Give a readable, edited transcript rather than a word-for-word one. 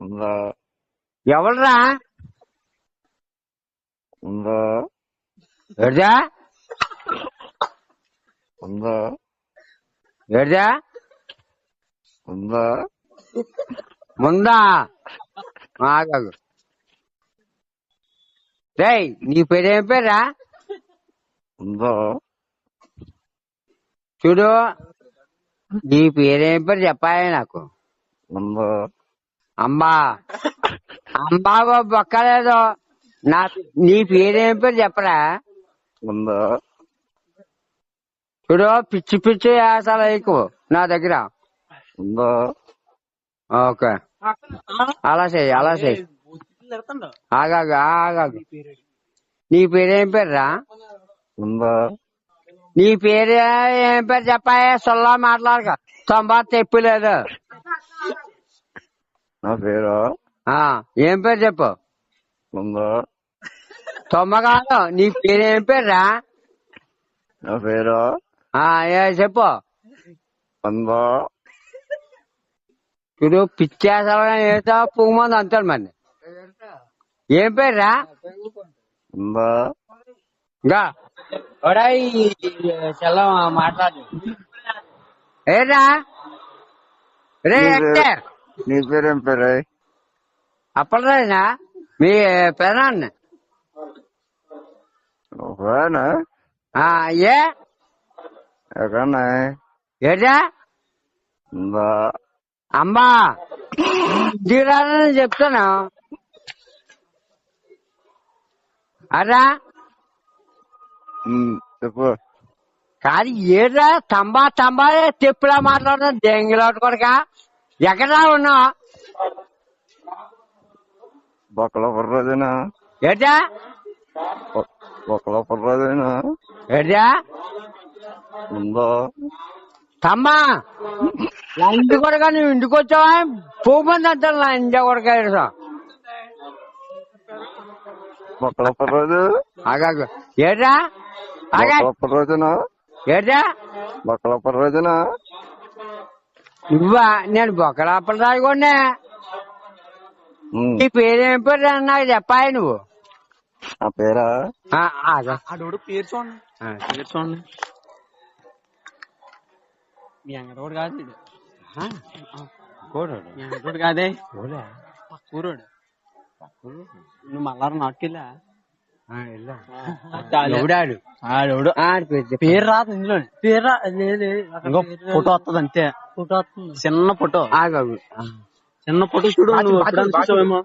ఉందా ఎవరురా ఉందా ఏడ్దా ఉందా ఏడ్దా ఉందా ముందా ఆగాగు రేయ్ నీ పేరేం పేరా ఉందా చూడు నీ పేరేం పేరు చెప్పాలి నాకు ఉందా అంబా అంబా బొక్కలేదు నీ పేరేం పేరు చెప్పరా ఉందా చూడు పిచ్చి పిచ్చి వేసాలు ఎక్కువ నా దగ్గర ఉందా ఓకే అలా చెయ్యి ఆగాగు ఆగాగు నీ పేరేం పేరురా ఉందా నీ పేరు ఏం పేరు చెప్పాయి సొల్లా మాట్లాడక తొంభై తెప్పులేదు నా పేరా ఏం పేరు చెప్పు ఉందా తొమ్మ కాదు నీ పేరు ఏం పేరురా నా పేరా చెప్పు ఉందా చూడు పిచ్చేసాలుగా ఏదో పువ్వు మంది అంటాడు మరి ఏం పేరురా ఉందా ఇంకా చల్ల మాట్లాడు ఏరా రే యాక్టర్ నీ పేరేం పేరే అప్పటిదేనా మీ పెదాన్ని ఒకవేనా ఏ ఎక్కడన్నా ఏడా ఉందా అమ్మా దిగాలని చెప్తాను అరా చెప్పు కానీ ఏడా తంబా తెప్పులా మాట్లాడుతున్నా దెంగిలోటు కొడక ఎక్కడా ఉన్నావు బొక్కలో పర్రోజేనా ఏడా బొక్కలో పర్రోజేనా ఏడా ఉందా తమ్మా నా ఇంటి కొడక నువ్వు ఇంటికి వచ్చావా పువ్వు మంది అంటాను నా ఇంటి కొడక బొక్కలో పర్రోజు ఆగాగు ఏడా బొక్కలో పర్రోజేనా ఏడా బొక్కలో పర్రోజేనా నువ్వా నేను బొక్కలాపలు రాయకుండా నీ పేరేం పేరు నాకు చెప్పాయి నువ్వు నా పేరా ఆడోడు పేరు చూడండి మీ అంగడోడు కాదు ఇది. మీ అంగడోడు కాదే పక్కూరోడు నువ్వు మళ్ళా నాటుకెళ్ళా ఆడోడు పేరు రాదు ఇందులో పేరు ఇంకో ఫోటో వస్తుంది అంతే ఫోటో వస్తుంది చిన్న ఫోటో చూడు నువ్వు ఎప్పుడైనా చూసావేమో